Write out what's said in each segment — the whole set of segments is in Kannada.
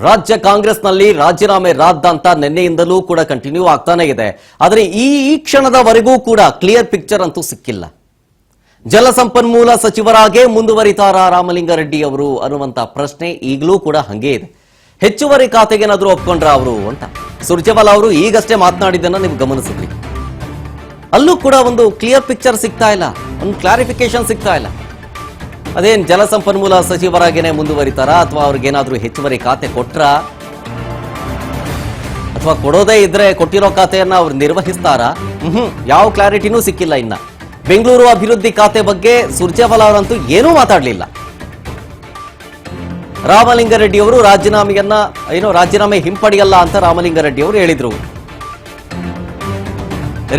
ರಾಜ್ಯ ಕಾಂಗ್ರೆಸ್ನಲ್ಲಿ ರಾಜೀನಾಮೆ ರಾದ್ಧಾಂತ ನಿನ್ನೆಯಿಂದಲೂ ಕೂಡ ಕಂಟಿನ್ಯೂ ಆಗ್ತಾನೆ ಇದೆ. ಆದರೆ ಈ ಕ್ಷಣದವರೆಗೂ ಕೂಡ ಕ್ಲಿಯರ್ ಪಿಕ್ಚರ್ ಅಂತೂ ಸಿಕ್ಕಿಲ್ಲ. ಜಲಸಂಪನ್ಮೂಲ ಸಚಿವರಾಗೇ ಮುಂದುವರಿತಾರಾ ರಾಮಲಿಂಗಾರೆಡ್ಡಿ ಅವರು ಅನ್ನುವಂತ ಪ್ರಶ್ನೆ ಈಗಲೂ ಕೂಡ ಹಂಗೆ ಇದೆ. ಹೆಚ್ಚುವರಿ ಖಾತೆಗೇನಾದರೂ ಒಪ್ಕೊಂಡ್ರ ಅವರು ಅಂತ ಸುರ್ಜೇವಾಲಾ ಅವರು ಈಗಷ್ಟೇ ಮಾತನಾಡಿದ್ದನ್ನ ನೀವು ಗಮನಿಸಿದ್ರಿ. ಅಲ್ಲೂ ಕೂಡ ಒಂದು ಕ್ಲಿಯರ್ ಪಿಕ್ಚರ್ ಸಿಗ್ತಾ ಇಲ್ಲ, ಒಂದು ಕ್ಲಾರಿಫಿಕೇಶನ್ ಸಿಗ್ತಾ ಇಲ್ಲ. ಅದೇನ್ ಜಲಸಂಪನ್ಮೂಲ ಸಚಿವರಾಗೇನೆ ಮುಂದುವರಿತಾರಾ ಅಥವಾ ಅವ್ರಿಗೇನಾದ್ರೂ ಹೆಚ್ಚುವರಿ ಖಾತೆ ಕೊಟ್ರಾ ಅಥವಾ ಕೊಡೋದೇ ಇದ್ರೆ ಕೊಟ್ಟಿರೋ ಖಾತೆಯನ್ನ ಅವ್ರು ನಿರ್ವಹಿಸ್ತಾರಾ? ಯಾವ ಕ್ಲಾರಿಟಿನೂ ಸಿಕ್ಕಿಲ್ಲ. ಇನ್ನ ಬೆಂಗಳೂರು ಅಭಿವೃದ್ಧಿ ಖಾತೆ ಬಗ್ಗೆ ಸುರ್ಜೇವಾಲಾ ಅವರಂತೂ ಏನೂ ಮಾತಾಡಲಿಲ್ಲ. ರಾಮಲಿಂಗಾರೆಡ್ಡಿ ಅವರು ರಾಜೀನಾಮೆ ಹಿಂಪಡೆಯಲ್ಲ ಅಂತ ರಾಮಲಿಂಗಾರೆಡ್ಡಿ ಅವರು ಹೇಳಿದ್ರು.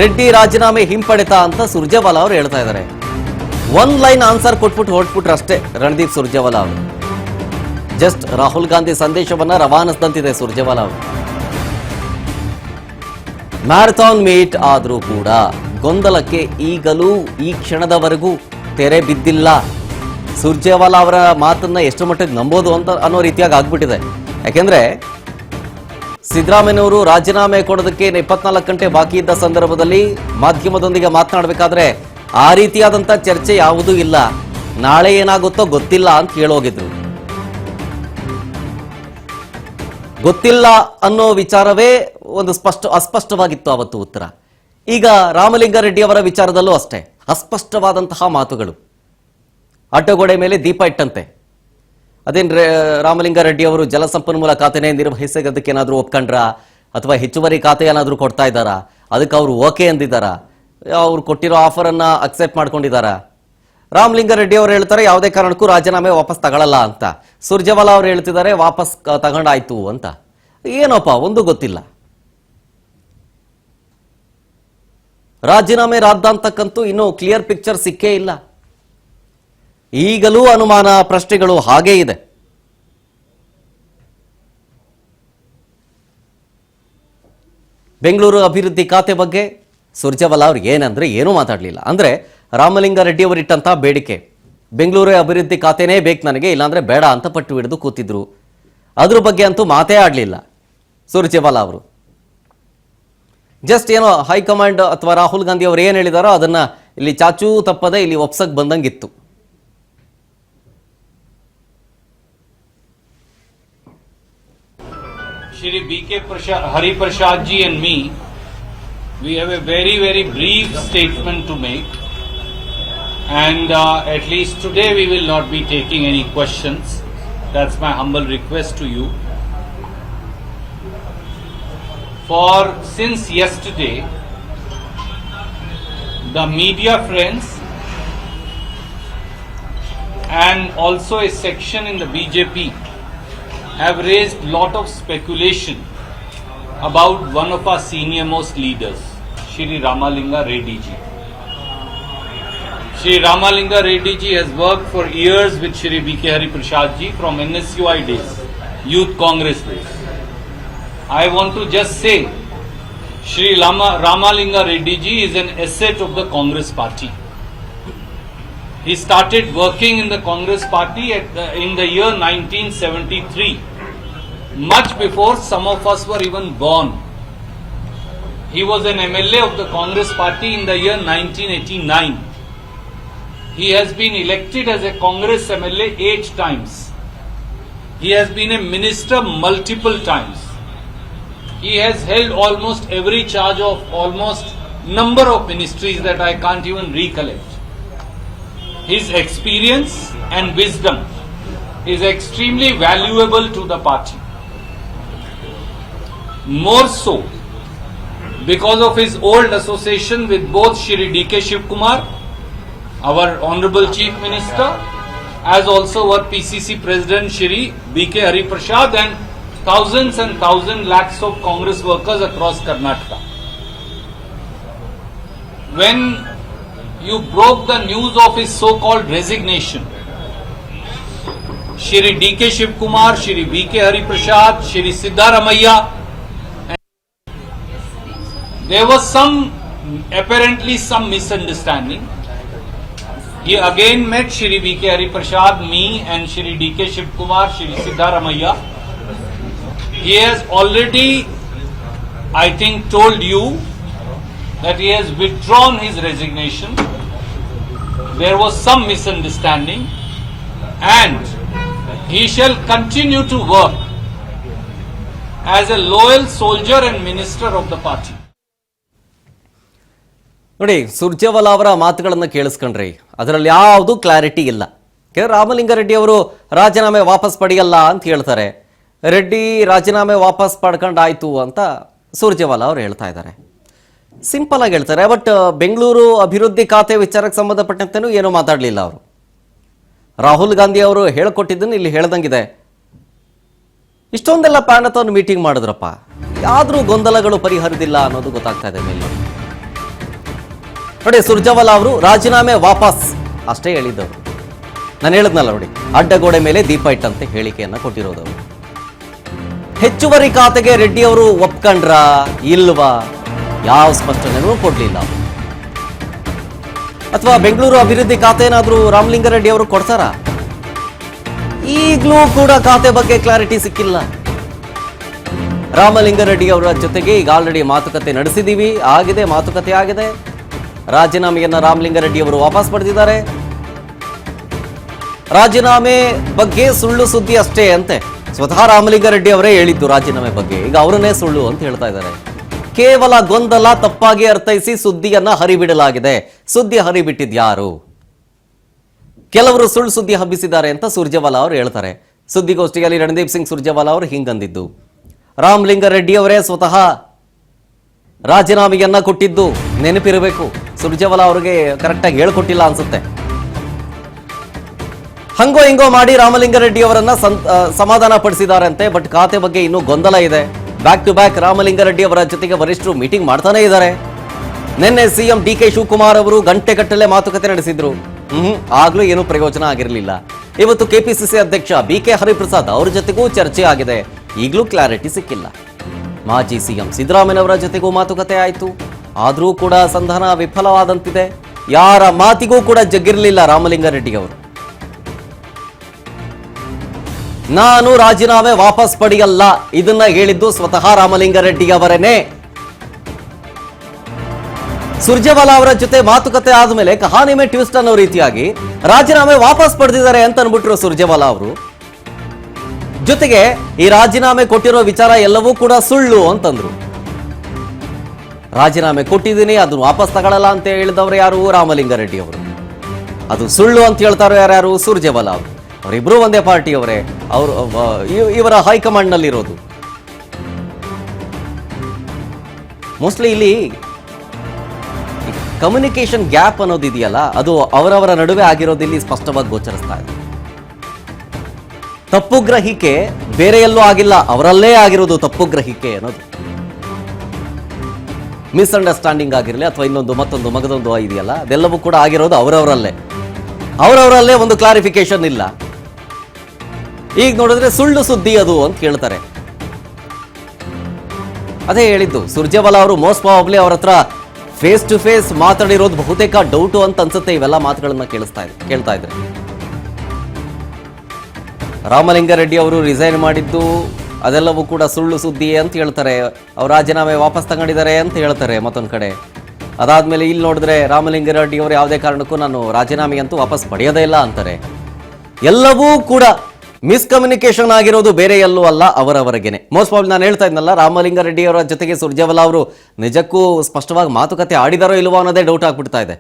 ರೆಡ್ಡಿ ರಾಜೀನಾಮೆ ಹಿಂಪಡೆತಾ ಅಂತ ಸುರ್ಜೇವಾಲಾ ಅವರು ಹೇಳ್ತಾ ಇದ್ದಾರೆ. ಒನ್ ಲೈನ್ ಆನ್ಸರ್ ಕೊಟ್ಬಿಟ್ಟು ಹೊರಟ್ಬಿಟ್ರು ಅಷ್ಟೇ ರಣದೀಪ್ ಸುರ್ಜೇವಾಲಾ ಅವರು. ಜಸ್ಟ್ ರಾಹುಲ್ ಗಾಂಧಿ ಸಂದೇಶವನ್ನ ರವಾನಿಸಿದಂತಿದೆ ಸುರ್ಜೇವಾಲಾ ಅವರು. ಮ್ಯಾರಥಾನ್ ಮೀಟ್ ಆದರೂ ಕೂಡ ಗೊಂದಲಕ್ಕೆ ಈಗಲೂ ಈ ಕ್ಷಣದವರೆಗೂ ತೆರೆ ಬಿದ್ದಿಲ್ಲ. ಸುರ್ಜೇವಾಲಾ ಅವರ ಮಾತನ್ನ ಎಷ್ಟು ಮಟ್ಟಿಗೆ ನಂಬೋದು ಅಂತ ಅನ್ನೋ ರೀತಿಯಾಗಿ ಆಗ್ಬಿಟ್ಟಿದೆ. ಯಾಕೆಂದ್ರೆ ಸಿದ್ದರಾಮಯ್ಯನವರು ರಾಜೀನಾಮೆ ಕೊಡೋದಕ್ಕೆ 24 ಗಂಟೆ ಬಾಕಿ ಇದ್ದ ಸಂದರ್ಭದಲ್ಲಿ ಮಾಧ್ಯಮದೊಂದಿಗೆ ಮಾತನಾಡಬೇಕಾದ್ರೆ ಆ ರೀತಿಯಾದಂತ ಚರ್ಚೆ ಯಾವುದೂ ಇಲ್ಲ. ನಾಳೆ ಏನಾಗುತ್ತೋ ಗೊತ್ತಿಲ್ಲ ಅಂತ ಹೇಳೋಗಿದ್ರು. ಗೊತ್ತಿಲ್ಲ ಅನ್ನೋ ವಿಚಾರವೇ ಒಂದು ಅಸ್ಪಷ್ಟವಾಗಿತ್ತು ಅವತ್ತು ಉತ್ತರ. ಈಗ ರಾಮಲಿಂಗಾರೆಡ್ಡಿ ಅವರ ವಿಚಾರದಲ್ಲೂ ಅಷ್ಟೇ ಅಸ್ಪಷ್ಟವಾದಂತಹ ಮಾತುಗಳು. ಅಡ್ಡಗೋಡೆ ಮೇಲೆ ದೀಪ ಇಟ್ಟಂತೆ. ಅದೇನ್ ರಾಮಲಿಂಗಾರೆಡ್ಡಿ ಅವರು ಜಲಸಂಪನ್ಮೂಲ ಖಾತೆನೇ ನಿರ್ವಹಿಸೋದಕ್ಕೇನಾದ್ರೂ ಒಪ್ಕೊಂಡ್ರ ಅಥವಾ ಹೆಚ್ಚುವರಿ ಖಾತೆ ಏನಾದ್ರೂ ಕೊಡ್ತಾ ಇದ್ದಾರಾ? ಅದಕ್ಕೆ ಅವರು ಓಕೆ ಅಂದಿದ್ದಾರಾ? ಅವ್ರು ಕೊಟ್ಟಿರೋ ಆಫರ್ ಅನ್ನ ಅಕ್ಸೆಪ್ಟ್ ಮಾಡ್ಕೊಂಡಿದ್ದಾರಾ? ರಾಮಲಿಂಗಾರೆಡ್ಡಿ ಅವರು ಹೇಳ್ತಾರೆ ಯಾವುದೇ ಕಾರಣಕ್ಕೂ ರಾಜೀನಾಮೆ ವಾಪಸ್ ತಗೊಳ್ಳಲ್ಲ ಅಂತ. ಸುರ್ಜೇವಾಲಾ ಅವರು ಹೇಳ್ತಿದ್ದಾರೆ ವಾಪಸ್ ತಗೊಂಡಾಯ್ತು ಅಂತ. ಏನೋಪ್ಪ ಒಂದು ಗೊತ್ತಿಲ್ಲ. ರಾಜೀನಾಮೆ ರಾದ್ಧಾಂತಕ್ಕಂತೂ ಇನ್ನೂ ಕ್ಲಿಯರ್ ಪಿಕ್ಚರ್ ಸಿಕ್ಕೇ ಇಲ್ಲ. ಈಗಲೂ ಅನುಮಾನ, ಪ್ರಶ್ನೆಗಳು ಹಾಗೇ ಇದೆ. ಬೆಂಗಳೂರು ಅಭಿವೃದ್ಧಿ ಖಾತೆ ಬಗ್ಗೆ ಸುರ್ಜೇವಾಲಾ ಅವ್ರು ಏನಂದ್ರೆ ಏನೂ ಮಾತಾಡಲಿಲ್ಲ. ಅಂದ್ರೆ ರಾಮಲಿಂಗಾರೆಡ್ಡಿ ಅವರಿಟ್ಟಂತಹ ಬೇಡಿಕೆ ಬೆಂಗಳೂರು ಅಭಿವೃದ್ಧಿ ಖಾತೆನೇ ಬೇಕು ನನಗೆ, ಇಲ್ಲಾಂದ್ರೆ ಬೇಡ ಅಂತ ಪಟ್ಟು ಹಿಡಿದು ಕೂತಿದ್ರು. ಅದ್ರ ಬಗ್ಗೆ ಅಂತೂ ಮಾತೇ ಆಡಲಿಲ್ಲ ಸುರ್ಜೇವಾಲಾ ಅವರು. ಜಸ್ಟ್ ಏನೋ ಹೈಕಮಾಂಡ್ ಅಥವಾ ರಾಹುಲ್ ಗಾಂಧಿ ಅವರು ಏನು ಹೇಳಿದಾರೋ ಅದನ್ನ ಇಲ್ಲಿ ಚಾಚೂ ತಪ್ಪದೆ ಇಲ್ಲಿ ಒಪ್ಸಕ್ ಬಂದಂಗಿತ್ತು. Shri B.K. Hari Prasad ji and me, we have a very, very brief statement to make, and at least today we will not be taking any questions. That's my humble request to you. For since yesterday, the media friends and also a section in the BJP have raised lot of speculation about one of our senior most leaders, Shri Ramalinga Reddy ji. Shri Ramalinga Reddy ji has worked for years with Shri B.K. Hari Prasad ji from NSUI days, Youth Congress days. I want to just say, Shri Ramalinga Reddy ji is an asset of the Congress party. He started working in the Congress party in the year 1973, much before some of us were even born. He was an MLA of the Congress party in the year 1989. He has been elected as a Congress MLA 8 times. He has been a minister multiple times. He has held almost every charge of almost number of ministries that I can't even recollect. His experience and wisdom is extremely valuable to the party. More so because of his old association with both Shri D.K. Shivkumar, our Honorable Chief Minister, as also our PCC President Shri B.K. Hari Prasad, and thousands and lakhs of Congress workers across Karnataka. When you broke the news of his so-called resignation, Shri D.K. Shivkumar, Shri B.K. Hari Prasad, Shri Siddaramaiah, there was apparently some misunderstanding. He again met Shri B.K. Hari Prasad, me and Shri D.K. Shivkumar, Shri Siddaramaiah, he has already, I think, told you that he has withdrawn his resignation. There was some misunderstanding, and he shall continue to work as a loyal soldier and minister of the party. ನೋಡಿ, ಸುರ್ಜೇವಾಲಾ ಅವರ ಮಾತುಗಳನ್ನು ಕೇಳಿಸ್ಕೊಂಡ್ರಿ, ಅದರಲ್ಲಿ ಯಾವುದು ಕ್ಲಾರಿಟಿ ಇಲ್ಲ. ರಾಮಲಿಂಗಾರೆಡ್ಡಿ ಅವರು ರಾಜೀನಾಮೆ ವಾಪಸ್ ಪಡೆಯಲ್ಲ ಅಂತ ಹೇಳ್ತಾರೆ. ರೆಡ್ಡಿ ರಾಜೀನಾಮೆ ವಾಪಸ್ ಪಡ್ಕೊಂಡಾಯ್ತು ಅಂತ ಸುರ್ಜೇವಾಲಾ ಅವರು ಹೇಳ್ತಾ ಇದ್ದಾರೆ. ಸಿಂಪಲ್ ಆಗಿ ಹೇಳ್ತಾರೆ. ಬಟ್ ಬೆಂಗಳೂರು ಅಭಿವೃದ್ಧಿ ಖಾತೆ ವಿಚಾರಕ್ಕೆ ಸಂಬಂಧಪಟ್ಟಂತೆನೂ ಏನೂ ಮಾತಾಡಲಿಲ್ಲ ಅವರು. ರಾಹುಲ್ ಗಾಂಧಿ ಅವರು ಹೇಳ್ಕೊಟ್ಟಿದ್ದನ್ನು ಇಲ್ಲಿ ಹೇಳ್ದಂಗಿದೆ. ಇಷ್ಟೊಂದೆಲ್ಲ ಪ್ಯಾನತವನ್ನು ಮೀಟಿಂಗ್ ಮಾಡಿದ್ರಪ್ಪ, ಯಾದ್ರೂ ಗೊಂದಲಗಳು ಪರಿಹರಿದಿಲ್ಲ ಅನ್ನೋದು ಗೊತ್ತಾಗ್ತಾ ಇದೆ ಮೇಲೆ. ನೋಡಿ, ಸುರ್ಜೇವಾಲಾ ಅವರು ರಾಜೀನಾಮೆ ವಾಪಸ್ ಅಷ್ಟೇ ಹೇಳಿದ್ದವರು. ನಾನು ಹೇಳಿದ್ನಲ್ಲ ನೋಡಿ, ಅಡ್ಡಗೋಡೆ ಮೇಲೆ ದೀಪ ಇಟ್ಟಂತೆ ಹೇಳಿಕೆಯನ್ನ ಕೊಟ್ಟಿರೋದವರು. ಹೆಚ್ಚುವರಿ ಖಾತೆಗೆ ರೆಡ್ಡಿ ಅವರು ಒಪ್ಕೊಂಡ್ರ ಇಲ್ವಾ ಯಾವ ಸ್ಪಷ್ಟನೆಯೂ ಕೊಡ್ಲಿಲ್ಲ. ಅಥವಾ ಬೆಂಗಳೂರು ಅಭಿವೃದ್ಧಿ ಖಾತೆ ಏನಾದ್ರೂ ರಾಮಲಿಂಗಾರೆಡ್ಡಿ ಅವರು ಕೊಡ್ತಾರ? ಈಗಲೂ ಕೂಡ ಖಾತೆ ಬಗ್ಗೆ ಕ್ಲಾರಿಟಿ ಸಿಕ್ಕಿಲ್ಲ. ರಾಮಲಿಂಗಾರೆಡ್ಡಿ ಅವರ ಜೊತೆಗೆ ಈಗ ಆಲ್ರೆಡಿ ಮಾತುಕತೆ ನಡೆಸಿದೀವಿ, ಮಾತುಕತೆ ಆಗಿದೆ. ರಾಜೀನಾಮೆಯನ್ನ ರಾಮಲಿಂಗಾರೆಡ್ಡಿ ಅವರು ವಾಪಸ್ ಪಡೆದಿದ್ದಾರೆ. ರಾಜೀನಾಮೆ ಬಗ್ಗೆ ಸುಳ್ಳು ಸುದ್ದಿ ಅಷ್ಟೇ ಅಂತೆ. ಸ್ವತಃ ರಾಮಲಿಂಗಾರೆಡ್ಡಿ ಅವರೇ ಹೇಳಿದ್ದು ರಾಜೀನಾಮೆ ಬಗ್ಗೆ, ಈಗ ಅವರನ್ನೇ ಸುಳ್ಳು ಅಂತ ಹೇಳ್ತಾ ಇದ್ದಾರೆ. ಕೇವಲ ಗೊಂದಲ ತಪ್ಪಾಗಿ ಅರ್ಥೈಸಿ ಸುದ್ದಿಯನ್ನ ಹರಿಬಿಡಲಾಗಿದೆ. ಸುದ್ದಿ ಹರಿಬಿಟ್ಟಿದ್ಯಾರು? ಕೆಲವರು ಸುಳ್ಳು ಸುದ್ದಿ ಹಬ್ಬಿಸಿದ್ದಾರೆ ಅಂತ ಸುರ್ಜೇವಾಲಾ ಅವರು ಹೇಳ್ತಾರೆ. ಸುದ್ದಿಗೋಷ್ಠಿಯಲ್ಲಿ ರಣದೀಪ್ ಸಿಂಗ್ ಸುರ್ಜೇವಾಲಾ ಅವರು ಹಿಂಗಂದಿದ್ದು. ರಾಮಲಿಂಗಾರೆಡ್ಡಿ ಅವರೇ ಸ್ವತಃ ರಾಜೀನಾಮೆಯನ್ನ ಕೊಟ್ಟಿದ್ದು ನೆನಪಿರಬೇಕು. ಸುರ್ಜೇವಾಲಾ ಅವರಿಗೆ ಕರೆಕ್ಟಾಗಿ ಹೇಳ್ಕೊಟ್ಟಿಲ್ಲ ಅನ್ಸುತ್ತೆ. ಹಂಗೋ ಹಿಂಗೋ ಮಾಡಿ ರಾಮಲಿಂಗಾರೆಡ್ಡಿ ಅವರನ್ನ ಸಮಾಧಾನ ಪಡಿಸಿದಾರಂತೆ. ಬಟ್ ಖಾತೆ ಬಗ್ಗೆ ಇನ್ನೂ ಗೊಂದಲ ಇದೆ. ಬ್ಯಾಕ್ ಟು ಬ್ಯಾಕ್ ರಾಮಲಿಂಗಾರೆಡ್ಡಿ ಅವರ ಜೊತೆಗೆ ವರಿಷ್ಠರು ಮೀಟಿಂಗ್ ಮಾಡ್ತಾನೆ ಇದ್ದಾರೆ. ನಿನ್ನೆ ಸಿಎಂ ಡಿ ಕೆ ಶಿವಕುಮಾರ್ ಅವರು ಗಂಟೆಗಟ್ಟಲೆ ಮಾತುಕತೆ ನಡೆಸಿದ್ರು. ಆಗ್ಲೂ ಏನೂ ಪ್ರಯೋಜನ ಆಗಿರಲಿಲ್ಲ. ಇವತ್ತು ಕೆಪಿಸಿಸಿ ಅಧ್ಯಕ್ಷ ಬಿ ಕೆ ಹರಿಪ್ರಸಾದ್ ಅವರ ಜೊತೆಗೂ ಚರ್ಚೆ ಆಗಿದೆ. ಈಗಲೂ ಕ್ಲಾರಿಟಿ ಸಿಕ್ಕಿಲ್ಲ. ಮಾಜಿ ಸಿಎಂ ಸಿದ್ದರಾಮಯ್ಯನವರ ಜೊತೆಗೂ ಮಾತುಕತೆ ಆಯಿತು. ಆದರೂ ಕೂಡ ಸಂಧಾನ ವಿಫಲವಾದಂತಿದೆ. ಯಾರ ಮಾತಿಗೂ ಕೂಡ ಜಗ್ಗಿರಲಿಲ್ಲ ರಾಮಲಿಂಗಾರೆಡ್ಡಿ ಅವರು. ನಾನು ರಾಜೀನಾಮೆ ವಾಪಸ್ ಪಡೆಯಲ್ಲ ಇದನ್ನ ಹೇಳಿದ್ದು ಸ್ವತಃ ರಾಮಲಿಂಗಾರೆಡ್ಡಿ ಅವರೇನೆ. ಸುರ್ಜೇವಾಲಾ ಅವರ ಜೊತೆ ಮಾತುಕತೆ ಆದ್ಮೇಲೆ ಕಹಾನಿ ಮೇ ಟ್ವಿಸ್ಟ್ ಅನ್ನೋ ರೀತಿಯಾಗಿ ರಾಜೀನಾಮೆ ವಾಪಸ್ ಪಡೆದಿದ್ದಾರೆ ಅಂತ ಅನ್ಬಿಟ್ರು ಸುರ್ಜೇವಾಲಾ ಅವರು. ಜೊತೆಗೆ ಈ ರಾಜೀನಾಮೆ ಕೊಟ್ಟಿರೋ ವಿಚಾರ ಎಲ್ಲವೂ ಕೂಡ ಸುಳ್ಳು ಅಂತಂದ್ರು. ರಾಜೀನಾಮೆ ಕೊಟ್ಟಿದ್ದೀನಿ, ಅದನ್ನು ವಾಪಸ್ ತಗೊಳ್ಳಲ್ಲ ಅಂತ ಹೇಳಿದವರು ಯಾರು? ರಾಮಲಿಂಗಾರೆಡ್ಡಿ ಅವರು. ಅದು ಸುಳ್ಳು ಅಂತ ಹೇಳ್ತಾರೋ ಯಾರ್ಯಾರು? ಸುರ್ಜೇವಾಲಾ ಅವರು. ಅವರಿಬ್ರು ಒಂದೇ ಪಾರ್ಟಿಯವರೇ. ಅವರು ಇವರ ಹೈಕಮಾಂಡ್ ನಲ್ಲಿ ಇರೋದು. ಮೋಸ್ಟ್ಲಿ ಇಲ್ಲಿ ಕಮ್ಯುನಿಕೇಶನ್ ಗ್ಯಾಪ್ ಅನ್ನೋದಿದೆಯಲ್ಲ, ಅದು ಅವರವರ ನಡುವೆ ಆಗಿರೋದು ಇಲ್ಲಿ ಸ್ಪಷ್ಟವಾಗಿ ಗೋಚರಿಸ್ತಾ ಇದೆ. ತಪ್ಪು ಗ್ರಹಿಕೆ ಬೇರೆ ಎಲ್ಲೂ ಆಗಿಲ್ಲ, ಅವರಲ್ಲೇ ಆಗಿರೋದು ತಪ್ಪು ಗ್ರಹಿಕೆ ಅನ್ನೋದು. ಮಿಸ್ಅಂಡರ್ಸ್ಟ್ಯಾಂಡಿಂಗ್ ಆಗಿರಲಿ ಅಥವಾ ಇನ್ನೊಂದು ಮತ್ತೊಂದು ಮಗದೊಂದು ಇದೆಯಲ್ಲ, ಅದೆಲ್ಲವೂ ಕೂಡ ಆಗಿರೋದು ಅವರವರಲ್ಲೇ ಒಂದು ಕ್ಲಾರಿಫಿಕೇಶನ್ ಇಲ್ಲ. ಈಗ ನೋಡಿದ್ರೆ ಸುಳ್ಳು ಸುದ್ದಿ ಅದು ಅಂತ ಕೇಳ್ತಾರೆ. ಅದೇ ಹೇಳಿದ್ದು ಸುರ್ಜೇವಾಲಾ ಅವರು ಮೋಸ್ಟ್ ಪ್ರಾಬಬ್ಲಿ ಅವ್ರ ಹತ್ರ ಫೇಸ್ ಟು ಫೇಸ್ ಮಾತಾಡಿರೋದು ಬಹುತೇಕ ಡೌಟು ಅಂತ ಅನ್ಸುತ್ತೆ. ಇವೆಲ್ಲ ಮಾತುಗಳನ್ನ ಕೇಳ್ತಾ ಇದ್ರೆ ರಾಮಲಿಂಗಾರೆಡ್ಡಿ ಅವರು ರಿಸೈನ್ ಮಾಡಿದ್ದು ಅದೆಲ್ಲವೂ ಕೂಡ ಸುಳ್ಳು ಸುದ್ದಿ ಅಂತ ಹೇಳ್ತಾರೆ. ಅವ್ರು ರಾಜೀನಾಮೆ ವಾಪಸ್ ತಗೊಂಡಿದ್ದಾರೆ ಅಂತ ಹೇಳ್ತಾರೆ ಮತ್ತೊಂದು ಕಡೆ. ಅದಾದ್ಮೇಲೆ ಇಲ್ಲಿ ನೋಡಿದ್ರೆ ರಾಮಲಿಂಗಾರೆಡ್ಡಿ ಅವರು ಯಾವುದೇ ಕಾರಣಕ್ಕೂ ನಾನು ರಾಜೀನಾಮೆ ಅಂತೂ ವಾಪಸ್ ಪಡೆಯೋದೇ ಇಲ್ಲ ಅಂತಾರೆ. ಎಲ್ಲವೂ ಕೂಡ ಮಿಸ್ಕಮ್ಯುನಿಕೇಶನ್ ಆಗಿರೋದು ಬೇರೆ ಎಲ್ಲೂ ಅಲ್ಲ, ಅವರವರೆಗೇನೆ. ಮೋಸ್ಟ್ ಪ್ರಾಬಬ್ಲಿ ನಾನು ಹೇಳ್ತಾ ಇದ್ನಲ್ಲ, ರಾಮಲಿಂಗಾರೆಡ್ಡಿ ಅವರ ಜೊತೆಗೆ ಸುರ್ಜೇವಾಲಾ ಅವರು ನಿಜಕ್ಕೂ ಸ್ಪಷ್ಟವಾಗಿ ಮಾತುಕತೆ ಆಡಿದಾರೋ ಇಲ್ವೋ ಅನ್ನೋದೇ ಡೌಟ್ ಆಗ್ಬಿಡ್ತಾ ಇದೆ.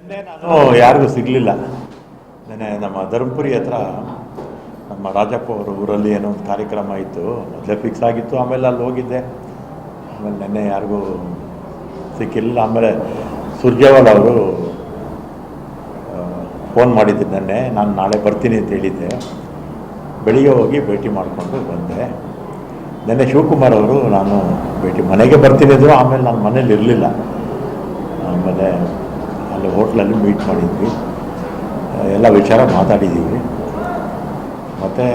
ನಾನು ಯಾರಿಗೂ ಸಿಗಲಿಲ್ಲ. ನೆನೆ ನಮ್ಮ ಧರ್ಮಪುರಿ ಹತ್ರ ನಮ್ಮ ರಾಜಪ್ಪ ಅವರ ಊರಲ್ಲಿ ಏನೋ ಒಂದು ಕಾರ್ಯಕ್ರಮ ಇತ್ತು, ಮೊದಲೇ ಫಿಕ್ಸ್ ಆಗಿತ್ತು. ಆಮೇಲೆ ಅಲ್ಲಿ ಹೋಗಿದ್ದೆ. ಆಮೇಲೆ ನೆನ್ನೆ ಯಾರಿಗೂ ಸಿಕ್ಕಿಲ್ಲ. ಆಮೇಲೆ ಸುರ್ಜೇವಾಲಾ ಅವರು ಫೋನ್ ಮಾಡಿದ್ದೆ ನೆನ್ನೆ, ನಾನು ನಾಳೆ ಬರ್ತೀನಿ ಅಂತ ಹೇಳಿದ್ದೆ. ಬೆಳಿಗ್ಗೆ ಹೋಗಿ ಭೇಟಿ ಮಾಡಿಕೊಂಡು ಬಂದೆ. ನೆನ್ನೆ ಶಿವಕುಮಾರ್ ಅವರು ನಾನು ಮನೆಗೆ ಬರ್ತೀನಿ ಅಂದರು. ಆಮೇಲೆ ನಾನು ಮನೇಲಿ ಇರಲಿಲ್ಲ. ಆಮೇಲೆ ಅಲ್ಲಿ ಹೋಟ್ಲಲ್ಲಿ ಮೀಟ್ ಮಾಡಿದ್ವಿ, ಎಲ್ಲ ವಿಚಾರ ಮಾತಾಡಿದ್ದೀವಿ. ಮತ್ತು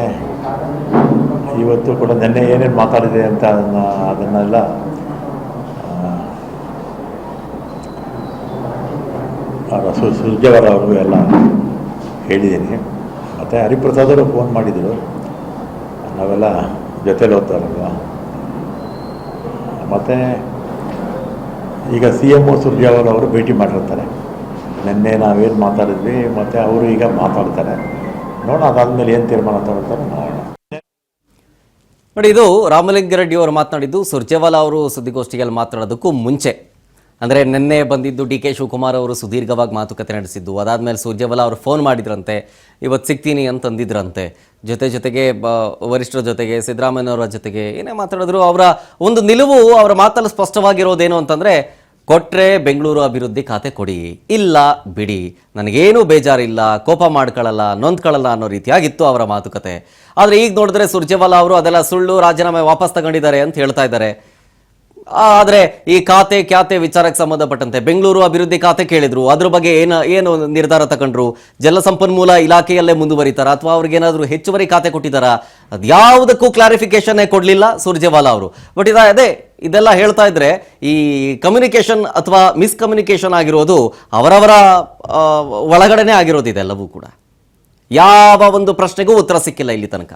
ಇವತ್ತು ಕೂಡ ನೆನ್ನೆ ಏನೇನು ಮಾತಾಡಿದೆ ಅಂತ ಅದನ್ನೆಲ್ಲ ಸುರ್ಜೇವಾಲಾ ಅವ್ರಿಗೂ ಎಲ್ಲ ಹೇಳಿದ್ದೀನಿ. ಮತ್ತು ಹರಿಪ್ರಸಾದ್ ಅವರು ಫೋನ್ ಮಾಡಿದರು. ನಾವೆಲ್ಲ ಜೊತೆಲಿ ಓದ್ತಾರಲ್ವ. ಮತ್ತು ಈಗ CM ಸುರ್ಜೇವಾಲ ಅವರು ಭೇಟಿ ಮಾಡಿರ್ತಾರೆ. ನಿನ್ನೆ ನಾವೇನು ಮಾತಾಡಿದ್ವಿ, ಮತ್ತು ಅವರು ಈಗ ಮಾತಾಡ್ತಾರೆ. ನೋಡೋಣ, ಅದಾದಮೇಲೆ ಏನು ತೀರ್ಮಾನ ತಗೊಳ್ತಾರೆ ನೋಡೋಣ. ನೋಡಿ, ಇದು ರಾಮಲಿಂಗಾರೆಡ್ಡಿ ಅವರು ಮಾತನಾಡಿದ್ದು. ಸುರ್ಜೇವಾಲಾ ಅವರು ಸುದ್ದಿಗೋಷ್ಠಿಯಲ್ಲಿ ಮಾತನಾಡೋದಕ್ಕೂ ಮುಂಚೆ, ಅಂದರೆ ನಿನ್ನೆ ಬಂದಿದ್ದು DK ಶಿವಕುಮಾರ್ ಅವರು ಸುದೀರ್ಘವಾಗಿ ಮಾತುಕತೆ ನಡೆಸಿದ್ದು. ಅದಾದಮೇಲೆ ಸುರ್ಜೇವಾಲಾ ಅವರು ಫೋನ್ ಮಾಡಿದ್ರಂತೆ, ಇವತ್ತು ಸಿಗ್ತೀನಿ ಅಂತಂದಿದ್ರಂತೆ. ಜೊತೆಗೆ ವರಿಷ್ಠರ ಜೊತೆಗೆ, ಸಿದ್ದರಾಮಯ್ಯನವರ ಜೊತೆಗೆ ಏನೇ ಮಾತಾಡಿದ್ರು ಅವರ ಒಂದು ನಿಲುವು, ಅವರ ಮಾತಲ್ಲಿ ಸ್ಪಷ್ಟವಾಗಿರೋದೇನು ಅಂತಂದರೆ, ಕೊಟ್ಟರೆ ಬೆಂಗಳೂರು ಅಭಿವೃದ್ಧಿ ಖಾತೆ ಕೊಡಿ, ಇಲ್ಲ ಬಿಡಿ, ನನಗೇನೂ ಬೇಜಾರಿಲ್ಲ, ಕೋಪ ಮಾಡ್ಕೊಳ್ಳಲ್ಲ, ನೊಂದ್ಕೊಳ್ಳಲ್ಲ ಅನ್ನೋ ರೀತಿಯಾಗಿತ್ತು ಅವರ ಮಾತುಕತೆ. ಆದರೆ ಈಗ ನೋಡಿದ್ರೆ ಸುರ್ಜೇವಾಲಾ ಅವರು ಅದೆಲ್ಲ ಸುಳ್ಳು, ರಾಜೀನಾಮೆ ವಾಪಸ್ ತಗೊಂಡಿದ್ದಾರೆ ಅಂತ ಹೇಳ್ತಾ ಇದ್ದಾರೆ. ಆದರೆ ಈ ಖ್ಯಾತೆ ವಿಚಾರಕ್ಕೆ ಸಂಬಂಧಪಟ್ಟಂತೆ ಬೆಂಗಳೂರು ಅಭಿವೃದ್ಧಿ ಖಾತೆ ಕೇಳಿದ್ರು, ಅದ್ರ ಬಗ್ಗೆ ಏನು ನಿರ್ಧಾರ ತಗೊಂಡ್ರು? ಜಲಸಂಪನ್ಮೂಲ ಇಲಾಖೆಯಲ್ಲೇ ಮುಂದುವರಿತಾರ ಅಥವಾ ಅವ್ರಿಗೇನಾದರೂ ಹೆಚ್ಚುವರಿ ಖಾತೆ ಕೊಟ್ಟಿದ್ದಾರಾ? ಅದ್ಯಾವುದಕ್ಕೂ ಕ್ಲಾರಿಫಿಕೇಶನ್ನೇ ಕೊಡಲಿಲ್ಲ ಸುರ್ಜೇವಾಲಾ ಅವರು. ಬಟ್ ಇದೆಲ್ಲ ಹೇಳ್ತಾ ಇದ್ರೆ ಈ ಕಮ್ಯುನಿಕೇಷನ್ ಅಥವಾ ಮಿಸ್ಕಮ್ಯುನಿಕೇಷನ್ ಆಗಿರೋದು ಅವರವರ ಒಳಗಡೆನೇ ಆಗಿರೋದು. ಇದೆಲ್ಲವೂ ಕೂಡ ಯಾವ ಒಂದು ಪ್ರಶ್ನೆಗೂ ಉತ್ತರ ಸಿಕ್ಕಿಲ್ಲ ಇಲ್ಲಿ ತನಕ.